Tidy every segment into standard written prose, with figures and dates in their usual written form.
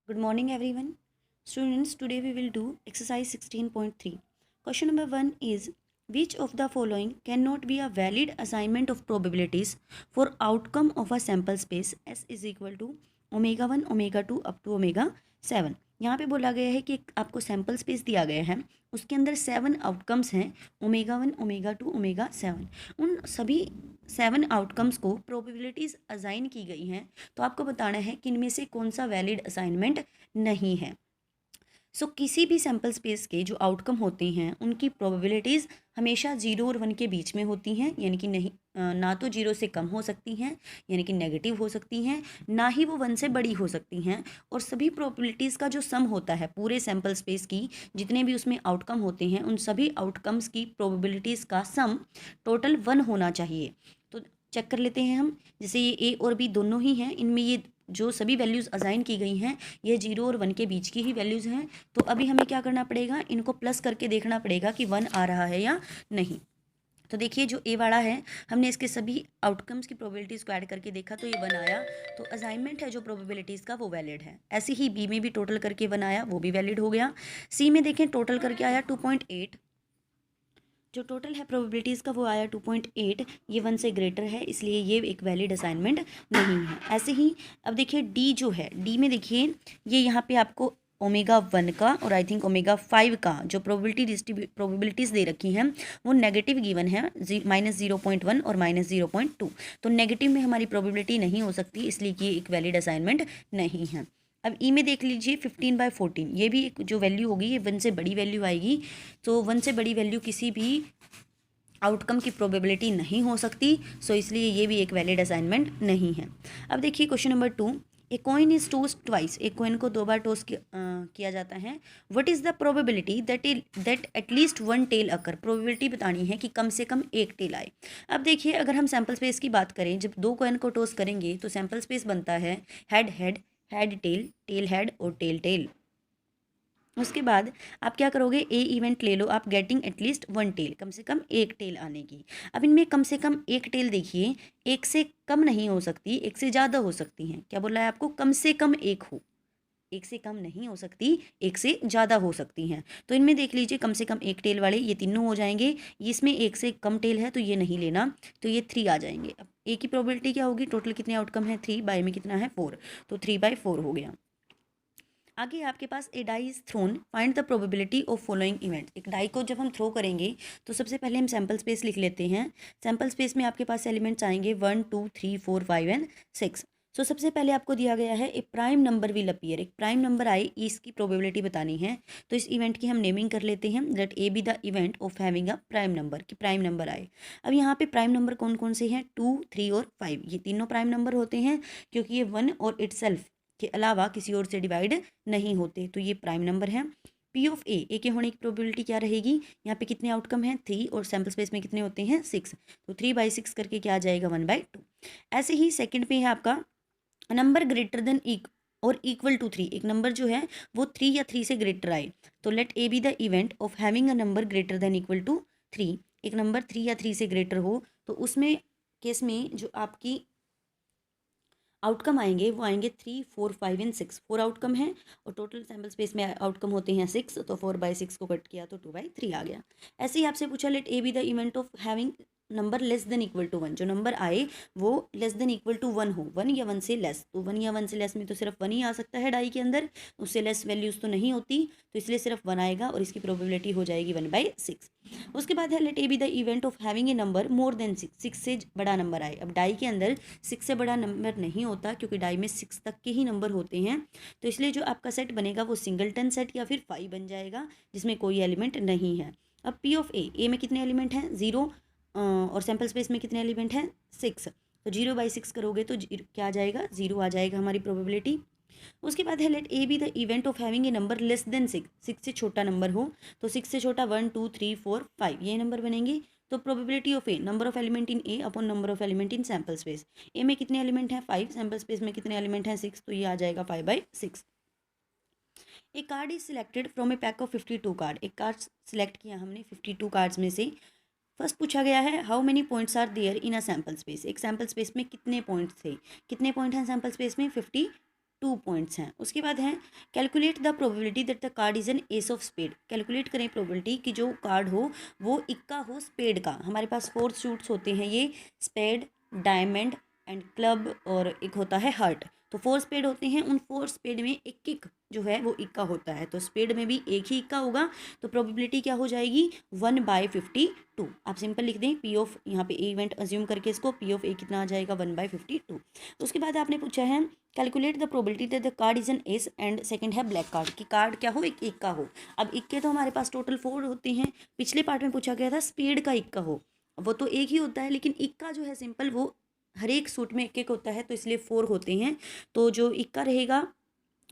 Good morning, everyone. Students, today we will do exercise 16.3. Question number 1 is which of the following cannot be a valid assignment of probabilities for outcome of a sample space S is equal to omega 1, omega 2 up to omega 7. यहाँ पे बोला गया है कि आपको sample space दिया गया है, उसके अंदर 7 आउटकम्स हैं, ओमेगा 1, ओमेगा 2, ओमेगा 7. उन सभी 7 आउटकम्स को प्रोबेबिलिटीज़ असाइन की गई हैं, तो आपको बताना है कि इनमें से कौन सा वैलिड असाइनमेंट नहीं है. किसी भी सैम्पल स्पेस के जो आउटकम होते हैं उनकी प्रोबेबिलिटीज़ हमेशा 0 और 1 के बीच में होती हैं, यानी कि नहीं ना तो 0 से कम हो सकती हैं, यानी कि नेगेटिव हो सकती हैं, ना ही वो 1 से बड़ी हो सकती हैं. और सभी प्रोबेबिलिटीज़ का जो सम होता है पूरे सैम्पल स्पेस की, जितने भी उसमें आउटकम होते हैं उन सभी आउटकम्स की प्रोबेबिलिटीज़ का सम टोटल 1 होना चाहिए. तो चेक कर लेते हैं हम. जैसे ये ए और बी दोनों ही हैं, इनमें ये जो सभी वैल्यूज़ असाइन की गई हैं ये 0 और 1 के बीच की ही वैल्यूज़ हैं. तो अभी हमें क्या करना पड़ेगा, इनको प्लस करके देखना पड़ेगा कि 1 आ रहा है या नहीं. तो देखिए जो ए वाला है, हमने इसके सभी आउटकम्स की प्रोबेबिलिटीज़ को ऐड करके देखा तो ये 1 आया. तो असाइनमेंट है जो प्रोबेबिलिटीज़ का वो वैलिड है. ऐसे ही बी में भी टोटल करके 1 आया, वो भी वैलिड हो गया. सी में देखें टोटल करके आया 2.8, जो टोटल है प्रोबेबिलिटीज़ का वो आया 2.8. ये 1 से ग्रेटर है, इसलिए ये एक वैलिड असाइनमेंट नहीं है. ऐसे ही अब देखिए डी जो है, डी में देखिए ये यहाँ पे आपको ओमेगा 1 का और आई थिंक ओमेगा 5 का जो प्रोबेबिलिटीज़ दे रखी हैं वो नेगेटिव गिवन है, -0.1 और -0.2. तो नेगेटिव में हमारी प्रोबेबिलिटी नहीं हो सकती, इसलिए कि ये एक वैलिड असाइनमेंट नहीं है. अब ई में देख लीजिए 15/14, ये भी एक जो वैल्यू होगी ये 1 से बड़ी वैल्यू आएगी. तो 1 से बड़ी वैल्यू किसी भी आउटकम की प्रोबेबिलिटी नहीं हो सकती, सो इसलिए ये भी एक वैलिड असाइनमेंट नहीं है. अब देखिए question number 2. A coin is tossed twice, एक कॉइन को 2 बार टोस्ट किया जाता है. What is the probability that at least 1 tail occur, probability बतानी है कि कम से कम एक टेल आए. अब देखिए अगर हम सैम्पल स्पेस की बात करें, जब 2 कॉइन को टोस्ट करेंगे तो सैम्पल स्पेस बनता है head head, head tail, tail head और टेल टेल. उसके बाद आप क्या करोगे, ए इवेंट ले लो आप, गेटिंग एटलीस्ट 1 टेल, कम से कम एक टेल आने की. अब इनमें कम से कम एक टेल देखिए, एक से कम नहीं हो सकती, एक से ज़्यादा हो सकती हैं. क्या बोला है आपको, कम से कम एक हो, एक से कम नहीं हो सकती, एक से ज़्यादा हो सकती हैं. तो इनमें देख लीजिए कम से कम एक टेल वाले ये तीनों हो जाएंगे. इसमें एक से कम टेल है तो ये नहीं लेना, तो ये 3 आ जाएंगे. अब ए की प्रोबेबिलिटी क्या होगी, टोटल कितने आउटकम है 3, बाय में कितना है 4, तो 3/4 हो गया. आगे आपके पास a die is thrown, find the probability of following event. एक डाई को जब हम थ्रो करेंगे तो सबसे पहले हम सैम्पल स्पेस लिख लेते हैं. सैम्पल स्पेस में आपके पास एलिमेंट्स आएंगे 1 2 3 4 5 एंड 6. सबसे पहले आपको दिया गया है ए प्राइम नंबर विल अपीयर, एक प्राइम नंबर आए इसकी प्रोबेबिलिटी बतानी है. तो इस इवेंट की हम नेमिंग कर लेते हैं, that A be the event of having a prime number, कि प्राइम नंबर आए. अब यहाँ पे प्राइम नंबर कौन कौन से हैं, 2 3 और 5, ये तीनों प्राइम नंबर होते हैं क्योंकि ये 1 और इटसेल्फ के अलावा किसी और से डिवाइड नहीं होते, तो ये प्राइम नंबर है. पी ऑफ ए के होने की प्रोबेबिलिटी क्या रहेगी, यहाँ पे कितने आउटकम हैं 3 और सैम्पल स्पेस में कितने होते हैं 6, तो 3/6 करके क्या आ जाएगा 1/2. ऐसे ही सेकंड पे है आपका नंबर ग्रेटर देन और इक्वल टू 3, एक नंबर जो है वो 3 या 3 से ग्रेटर आए. तो let A be the event of having a number greater than equal to 3, एक नंबर 3 या 3 से ग्रेटर हो, तो उसमें केस में जो आपकी आउटकम आएंगे वो आएंगे 3 4 5 एंड 6, 4 आउटकम हैं और टोटल सैम्पल स्पेस में आउटकम होते हैं 6, तो 4/6 को कट किया तो 2/3 आ गया. ऐसे ही आपसे पूछा let A be the event of having number less than equal to 1, जो नंबर आए वो लेस देन इक्वल टू 1 हो, 1 या 1 से लेस. तो 1 या 1 से लेस में तो सिर्फ 1 ही आ सकता है डाई के अंदर, उससे लेस वैल्यूज़ तो नहीं होती, तो इसलिए सिर्फ 1 आएगा और इसकी प्रोबेबिलिटी हो जाएगी 1/6. उसके बाद है let A be the event of having a number more than 6, 6 से बड़ा नंबर आए. अब डाई के अंदर 6 से बड़ा नंबर नहीं होता क्योंकि डाई में 6 तक के ही नंबर होते हैं, तो इसलिए जो आपका सेट बनेगा वो सिंगलटन सेट या फिर 5 बन जाएगा जिसमें कोई एलिमेंट नहीं है. अब पी ऑफ ए में कितने एलिमेंट हैं 0 और सैम्पल स्पेस में कितने एलिमेंट हैं 6, तो 0/6 करोगे तो क्या आ जाएगा 0 आ जाएगा हमारी प्रोबेबिलिटी. उसके बाद है let A be the event of having a number less than 6, 6 से छोटा नंबर हो, तो 6 से छोटा 1 2 3 4 5 ये नंबर बनेंगे. तो probability of A, number of element in A upon number of element in sample space. A में कितने एलिमेंट हैं 5, सैम्पल स्पेस में कितने एलिमेंट हैं 6, तो ये आ जाएगा 5/6. A card is selected from a pack of 52 card, एक कार्ड सिलेक्ट किया हमने 52 कार्ड्स में से. फर्स्ट पूछा गया है how many points are there in a sample space, एक सैम्पल स्पेस में कितने पॉइंट्स थे, कितने पॉइंट हैं सैम्पल स्पेस में 52. 2 पॉइंट्स हैं। उसके बाद है calculate the probability that the card is an ace of spade. Calculate करें प्रोबेबिलिटी कि जो कार्ड हो वो इक्का हो स्पेड का। हमारे पास 4 सूट्स होते हैं, ये स्पेड, डायमंड एंड क्लब और एक होता है हार्ट। तो 4 स्पेड होते हैं, उन 4 स्पेड में एक एक जो है वो इक्का होता है, तो स्पेड में भी एक ही इक्का होगा, तो प्रोबेबिलिटी क्या हो जाएगी 1/52। आप सिंपल लिख दें पी ऑफ, यहाँ पे इवेंट अज्यूम करके इसको पी ऑफ ए कितना आ जाएगा 1/52। उसके बाद आपने पूछा है calculate the probability that the card is an S and second है ब्लैक कार्ड, कि कार्ड क्या हो एक इक्का हो। अब इक्के तो हमारे पास टोटल 4 होते हैं, पिछले पार्ट में पूछा गया था स्पेड का इक्का हो, वो तो एक ही होता है, लेकिन इक्का जो है सिंपल वो हर एक सूट में एक एक होता है, तो इसलिए 4 होते हैं। तो जो इक्का रहेगा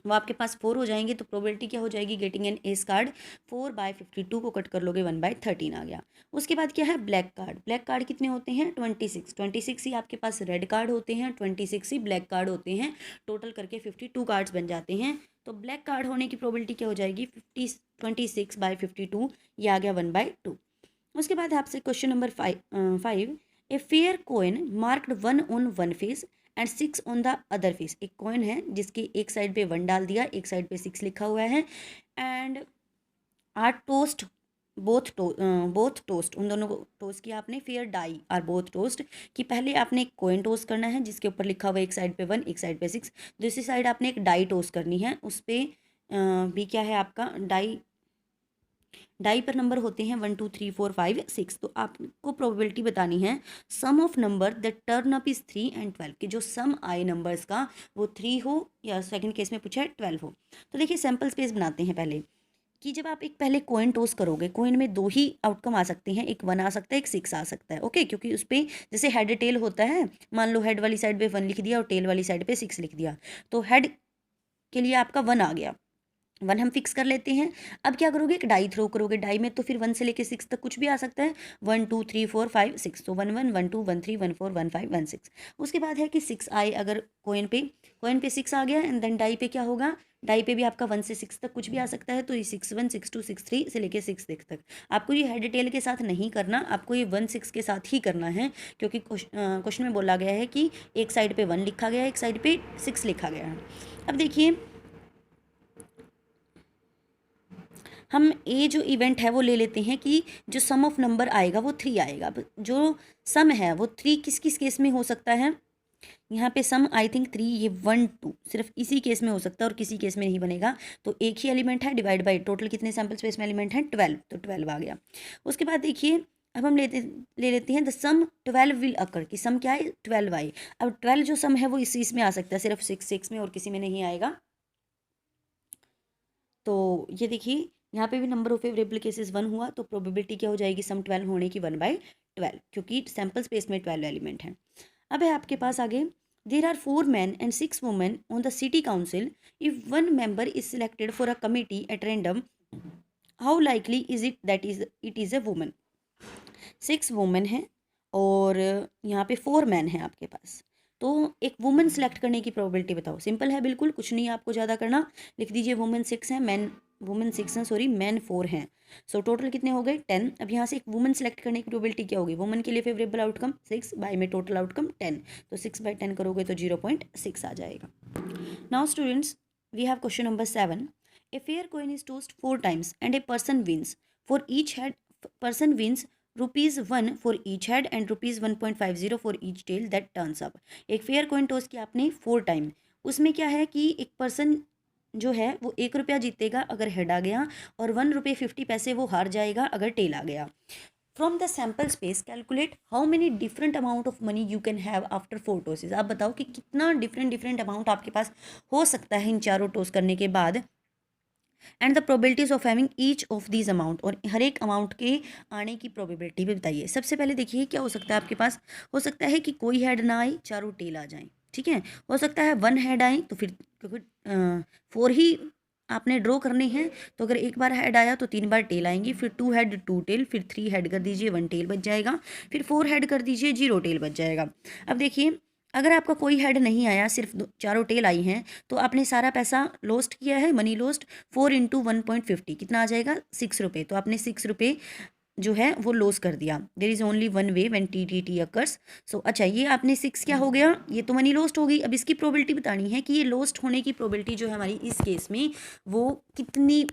वो आपके पास 4 हो जाएंगे, तो प्रोबेबिलिटी क्या हो जाएगी गेटिंग एन एस कार्ड 4/52 को कट कर लोगे 1/13 आ गया। उसके बाद क्या है ब्लैक कार्ड। ब्लैक कार्ड कितने होते हैं 26 ही आपके पास रेड कार्ड होते हैं, 26 ही ब्लैक कार्ड होते हैं, टोटल करके 52 कार्ड्स बन जाते हैं। तो ब्लैक कार्ड होने की प्रोबेबिलिटी क्या हो जाएगी 26/52, ये आ गया 1/2। उसके बाद आपसे question number 5 a fair coin marked 1 on one face and 6 on the other face. एक कॉइन है जिसकी एक साइड पे 1 डाल दिया, एक साइड पे 6 लिखा हुआ है, and are tossed both tossed, उन दोनों को टोस्ट किया आपने। फिर डाई आर बोथ टोस्ट, कि पहले आपने एक कॉइन टोस्ट करना है जिसके ऊपर लिखा हुआ है एक साइड पे 1 एक साइड पे 6, दूसरी साइड आपने एक डाई टोस्ट करनी है, उस पर भी क्या है आपका डाई पर नंबर होते हैं 1 2 3 4 5 6। तो आपको प्रोबेबिलिटी बतानी है sum of number the turn up is 3 and 12, कि जो सम आए नंबर्स का वो 3 हो या सेकंड केस में पूछा है 12 हो। तो देखिए सैम्पल स्पेस बनाते हैं पहले, कि जब आप एक पहले कॉइन टॉस करोगे, कॉइन में 2 ही आउटकम आ सकते हैं, एक 1 आ सकता है एक 6 आ सकता है, ओके, क्योंकि उस पर जैसे हेड टेल होता है, मान लो हेड वाली साइड पे 1 लिख दिया और टेल वाली साइड पे 6 लिख दिया, तो हेड के लिए आपका 1 आ गया, 1 हम फिक्स कर लेते हैं। अब क्या करोगे एक डाई थ्रो करोगे, डाई में तो फिर 1 से लेके 6 तक कुछ भी आ सकता है, 1 2 3 4 5 6, तो 1 1 1 2 1 3 1 4 1 5 1 6। उसके बाद है कि 6 आए अगर कॉइन पे 6 आ गया, एंड देन डाई पे क्या होगा, डाई पे भी आपका 1 से 6 तक कुछ भी आ सकता है, तो ये 6 1 6 2 6 3 से लेके 6 6 तक। आपको ये हेड टेल के साथ नहीं करना, आपको ये 1 6 के साथ ही करना है, क्योंकि क्वेश्चन में बोला गया है कि एक साइड पे 1 लिखा गया है, एक साइड पे 6 लिखा गया है। अब देखिए हम ए जो इवेंट है वो ले लेते हैं कि जो सम ऑफ नंबर आएगा वो 3 आएगा। अब जो सम है वो 3 किस किस केस में हो सकता है, यहाँ पे सम आई थिंक 3, ये 1 2 सिर्फ इसी केस में हो सकता है और किसी केस में नहीं बनेगा। तो एक ही एलिमेंट है, डिवाइड बाई टोटल कितने सैम्पल स्पेस में एलिमेंट हैं 12, तो 12 आ गया। उसके बाद देखिए अब हम ले लेते हैं द सम 12 विल अकर, कि सम क्या है 12 आए। अब 12 जो सम है वो इस में आ सकता है, सिर्फ 6 6 में और किसी में नहीं आएगा। तो ये देखिए यहाँ पे भी नंबर ऑफ फेवरेबल केसेस 1 हुआ, तो प्रोबेबिलिटी क्या हो जाएगी सम 12 होने की 1/12, क्योंकि सैम्पल स्पेस में 12 एलिमेंट हैं। अब है आपके पास आगे there are 4 men and 6 women on the city council. If one member is selected for a committee at random, how likely is it that it is a woman? 6 women हैं और यहाँ पे 4 मैन हैं आपके पास, तो एक वुमेन सेलेक्ट करने की प्रोबेबिलिटी बताओ। सिंपल है बिल्कुल, कुछ नहीं आपको ज़्यादा करना, लिख दीजिए वुमेन 6 हैं, वुमेन 6 हैं सॉरी मैन 4 हैं, सो टोटल कितने हो गए 10। अब यहाँ से एक वुमेन सेलेक्ट करने की प्रोबेबिलिटी क्या होगी, वुमेन के लिए फेवरेबल आउटकम 6 बाय में टोटल आउटकम 10, तो 6/10 करोगे तो 0.6 आ जाएगा। Now students we have question number 7। A fair coin is tossed 4 times and a person wins, for each head person wins ₹1 for each head and ₹1.50 for each tail that turns up। एक fair coin toss किया आपने 4 time, उसमें क्या है कि एक person जो है वो ₹1 जीतेगा अगर हेड आ गया, और ₹1.50 वो हार जाएगा अगर टेल आ गया। From the sample space calculate how many different amount of money you can have after 4 tosses. आप बताओ कि कितना डिफरेंट अमाउंट आपके पास हो सकता है इन चारों टॉस करने के बाद, and the probabilities of having each of these amount, और हर एक अमाउंट के आने की प्रोबेबिलिटी भी बताइए। सबसे पहले देखिए क्या हो सकता है आपके पास, हो सकता है कि कोई हेड ना आए, चारों टेल आ जाएं, ठीक है। हो सकता है 1 हेड आए, तो फिर क्योंकि 4 ही आपने ड्रॉ करने हैं, तो अगर एक बार हेड आया तो 3 बार टेल आएंगी, फिर 2 हेड 2 टेल, फिर 3 हेड कर दीजिए 1 टेल बच जाएगा, फिर 4 हेड कर दीजिए 0 टेल बच जाएगा। अब देखिए अगर आपका कोई हेड नहीं आया, सिर्फ चारों टेल आई हैं, तो आपने सारा पैसा लॉस्ट किया है, मनी लॉस्ट। 4 × 1.50 कितना आ जाएगा ₹6, तो आपने ₹6 जो है वो लॉस कर दिया। There is only one way when T occurs. So अच्छा, ये आपने 6 क्या हो गया, ये तो मनी लॉस्ट हो गई। अब इसकी प्रोबेबिलिटी बतानी है कि ये लॉस्ट होने की प्रोबेबिलिटी जो है हमारी इस केस में वो कितनी